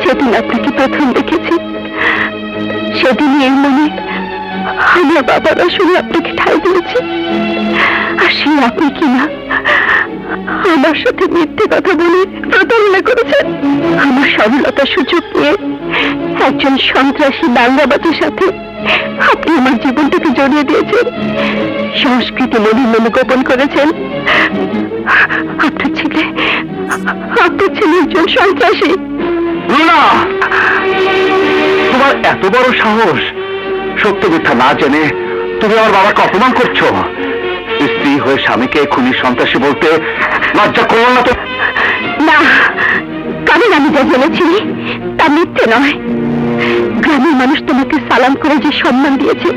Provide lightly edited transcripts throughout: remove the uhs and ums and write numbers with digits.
যেদিন আপনাকে প্রথম দেখেছি সেদিনই এর মনে আমার বাবার আসলে আপনাকে ঠাঁই দিয়েছে। আর সেই আপনি কিনা আমার সাথে মিথ্যে কথা বলে প্রতারণা করেছেন। আমার সরলতার সুযোগ নিয়ে একজন সন্ত্রাসী দাঙ্গাবাজের সাথে আপনি আমার জীবনটাকে জড়িয়ে দিয়েছেন। সংস্কৃতি মনে মনে গোপন করেছেন আপনার ছেলে একজন সন্ত্রাসী। তোমার এত বড় সাহস! সত্য মিথ্যা না জেনে তুমি আমার বাবাকে অপমান করছো। স্ত্রী হয়ে স্বামীকে খুনি সন্ত্রাসী বলতে লজ্জা করল না তো? না, কারণ আমি যা জেনেছি তা মিথ্যে নয়। গ্রামের মানুষ তোমাকে সালাম করে যে সম্মান দিয়েছে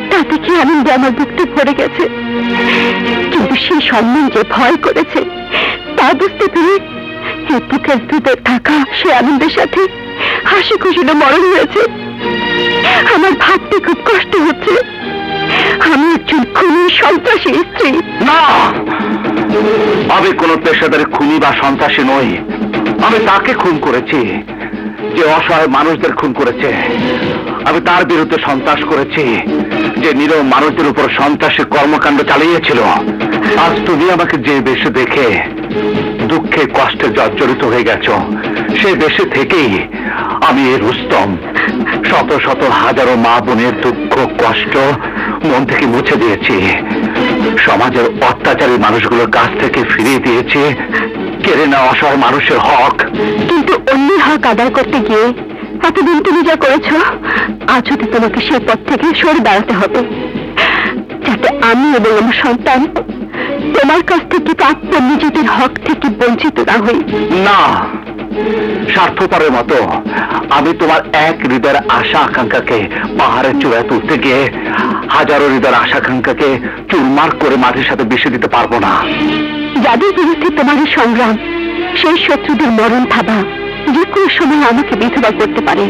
তা থেকে আনন্দে আমার বুকটা ভরে গেছে। কিন্তু সেই সম্মান যে ভয় করেছে তা বুঝতে পেরে এই বুকের ভিতরে থাকা সে আনন্দের সাথে হাসি খুশিতে মরণ হয়েছে। আমার ভাবতে খুব কষ্ট হচ্ছে আমি একজন খুনি সন্ত্রাসী স্ত্রী। না, আমি কোন পেশাদারি খুনি বা সন্ত্রাসী নই। আমি তাকে খুন করেছি যে অসহায় মানুষদের খুন করেছে। আমি তার বিরুদ্ধে সন্ত্রাস করেছি যে নিরীহ মানুষদের উপর সন্ত্রাসী কর্মকাণ্ড চালিয়েছিল। আজ তুমি আমাকে যে বেশে দেখে দুঃখে কষ্টে জর্জরিত হয়ে গেছো, সে বেশে থেকেই আমি এই রুস্তম শত শত হাজারো মা বোনের দুঃখ কষ্ট মন থেকে মুছে দিয়েছি। সমাজের অত্যাচারী মানুষগুলোর কাছ থেকে ফিরিয়ে দিয়েছি কেড়ে নেওয়া অসহায় মানুষের হক। কিন্তু অন্য হক আদায় করতে গিয়ে এতদিন তুমি যা করেছ, আজ হতে তোমাকে সেই পথ থেকে সরে দাঁড়াতে হবে, যাতে আমি এবং আমার সন্তান তোমার কাছ থেকে প্রাপ্য নিজেদের হক থেকে বঞ্চিত না হই। না, স্বার্থপরের মতো আমি তোমার এক হৃদয়ের আশা আকাঙ্ক্ষাকে পাহাড়ের চূড়ায় তুলতে গিয়ে হাজারো হৃদয়ের আশা আকাঙ্ক্ষাকে চুরমার করে মাটির সাথে মিশে দিতে পারবো না। যাদের বিরুদ্ধে তোমার সংগ্রাম, সেই শত্রুদের মরণ থাবা যে কোনো সময় আমাকে বিধবা করতে পারে।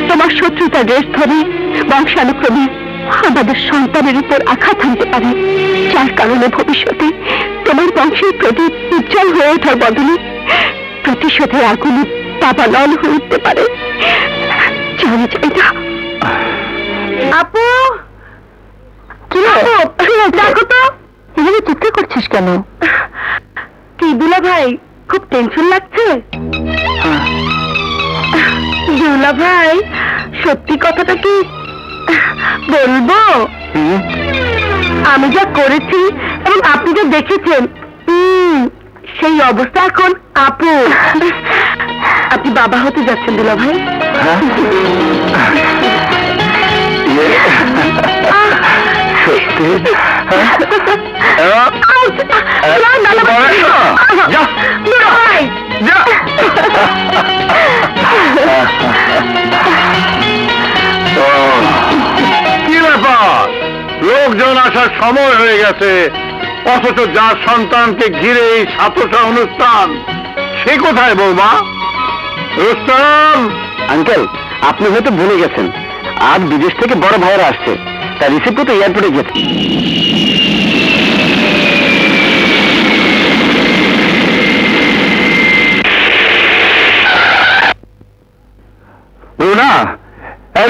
তোমার শত্রুতার রেশ ধরে বংশানুক্রমে আমাদের সন্তানের উপর আঘাত আনতে পারে, যার কারণে ভবিষ্যতে তোমার বংশের প্রদীপ উজ্জ্বল হয়ে ওঠার বদলে প্রতিশোধের আগুনে দাবানল হয়ে উঠতে পারে। জানি চাই না। আপু, কি দেখো তো, এখানে চিৎকার করছিস কেন? কি দুলা ভাই, খুব টেনশন লাগছে? দুলা ভাই, সত্যি কথাটা কি বলবো? আমি যা করেছি এবং আপনি যা দেখেছেন, সেই অবস্থা এখন আপু। আপনি বাবা হতে যাচ্ছেন দুলা ভাই। সত্যি? কি ব্যাপার, লোকজন আসার সময় হয়ে গেছে, অথচ যার সন্তানকে ঘিরে এই সাতসা অনুষ্ঠান, সে কোথায় বৌমা? রুস্তম আঙ্কেল, আপনি হয়তো ভুলে গেছেন, আজ বিদেশ থেকে বড় ভাইরা আসছে, তার রিসিভ করতে এয়ারপোর্টে গেছে। রুনা,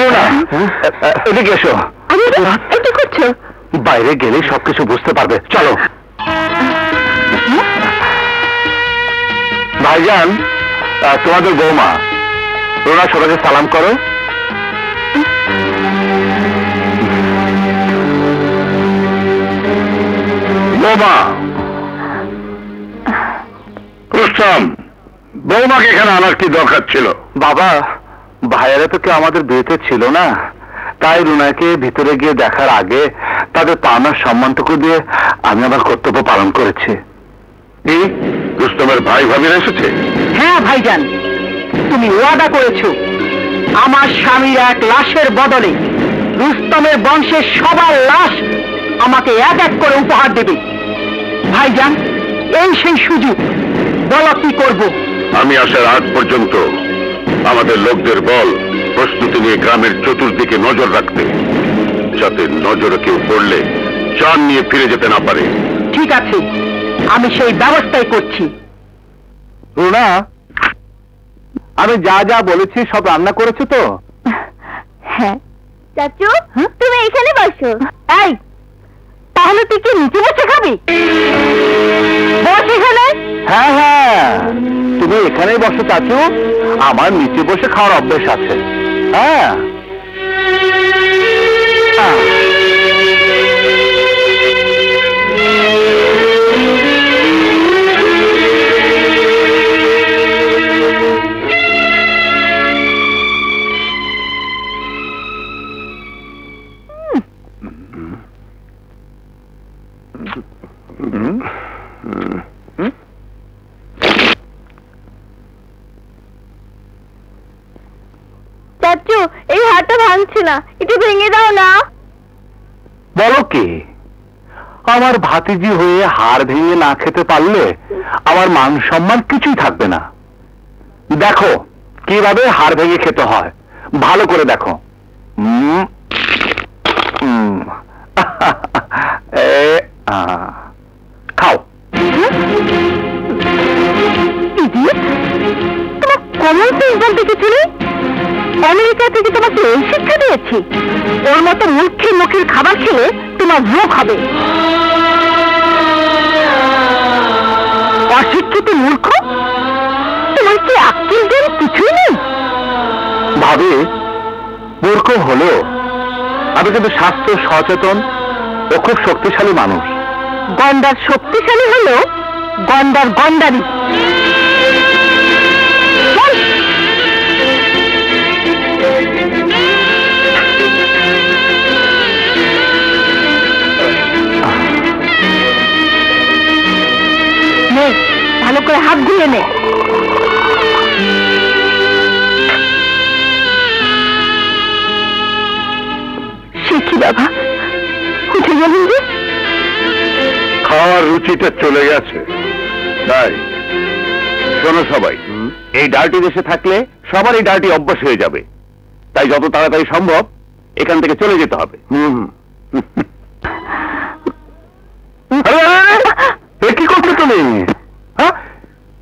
রুনা, এদিকে এসো। কি করছো? বাইরে গেলে সবকিছু বুঝতে পারবে, চলো। ভাইজান, তোমাদের বৌমা। রুনা, সবাইকে সালাম করো। বৌমা, রুস্তম, বৌমাকে এখানে আনার কি দরকার ছিল? বাবা, ভাইয়েরা তো কেউ আমাদের বিয়েতে ছিল না, তাই রুনাকে ভিতরে গিয়ে দেখার আগে তাদের পাওনার সম্মানটুকু দিয়ে আমি আমার কর্তব্য পালন করেছি। রুস্তমের ভাই ভাবিরা এসেছে? হ্যাঁ ভাইজান, তুমি ওয়াদা করেছো আমার স্বামীর এক লাশের বদলে রুস্তমের বংশের সবার লাশ আমাকে এক এক করে উপহার দেবে। ভাইজান, এই সেই সুযোগ, বলো কি করবো? আমি আসার আগ পর্যন্ত আমাদের লোকদের বল প্রস্তুতি নিয়ে গ্রামের চতুর্দিকে নজর রাখতে, যাতে নজরে কেউ পড়লে চান নিয়ে ফিরে যেতে না পারে। ঠিক আছে, আমি সেই ব্যবস্থাই করছি। রুনা, আমি যা যা বলেছি সব রান্না করেছো তো? হ্যাঁ। চাচু, তুমি এখানে বসো। এই, তাহলে তুই কি নিচে বসে খাবি? বস এখানে। হ্যাঁ হ্যাঁ, তুমি এখানেই বসো চাচু, আমার নিচে বসে খাওয়ার অভ্যেস আছে। হ্যাঁ চাচু, এই হাতটা ভাঙছে না, একটু ভেঙে দাও না। বলো কি, আমার ভাতিজি হয়ে হাড় ভেঙে না খেতে পারলে আমার মান সম্মান কিছুই থাকবে না। দেখো কিভাবে হাড় ভেঙে খেতে হয়, ভালো করে দেখো। খাও। তোমার কমন সেন্স বলতে কিছু নেই? আমেরিকা থেকে তোমাকে এই শিক্ষা দিয়েছি? ওর মতো মুখের মুখের খাবার খেলে তোমার রোগ হবে। অশিক্ষিত মূর্খ, তোমার কি আক্কেল জ্ঞান কিছুই নেই? ভাবে মূর্খ হলেও আমি কিন্তু স্বাস্থ্য সচেতন ও খুব শক্তিশালী মানুষ। গন্ডার শক্তিশালী হলেও গন্ডার গন্ডারি। ভালো করে হাত ধুয়ে নে। সে কি বাবা, উঠে গেলেন যে? খাওয়ার রুচিটা চলে গেছে তাই। শোনো সবাই, এই ডার্টি দেশে থাকলে সবার এই ডার্টি অভ্যাস হয়ে যাবে, তাই যত তাড়াতাড়ি সম্ভব এখান থেকে চলে যেতে হবে। কি করছো তুমি?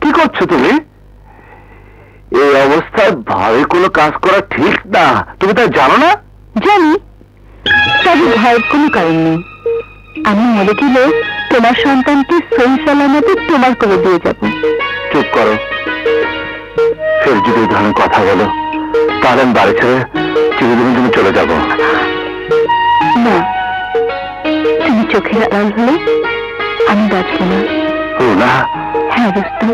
কি করছো তুমি? এই অবস্থায় ভাবে কোনো কাজ করা ঠিক না, তুমি তা জানো না? জানি, তবে ভয়ের কোনো কারণ নেই। আমি মরে গেলে তোমার সন্তানকে সহি সালামতে তোমার করে দিয়ে যাব। চুপ করো, ফের যদি এই ধরনের কথা বলো তাহলে আমি বাড়ি ছেড়ে চিরদিনের জন্য চলে যাব। না, তুমি চোখের আড়াল হলে আমি বাঁচব না। না। হ্যাঁ রুস্তম,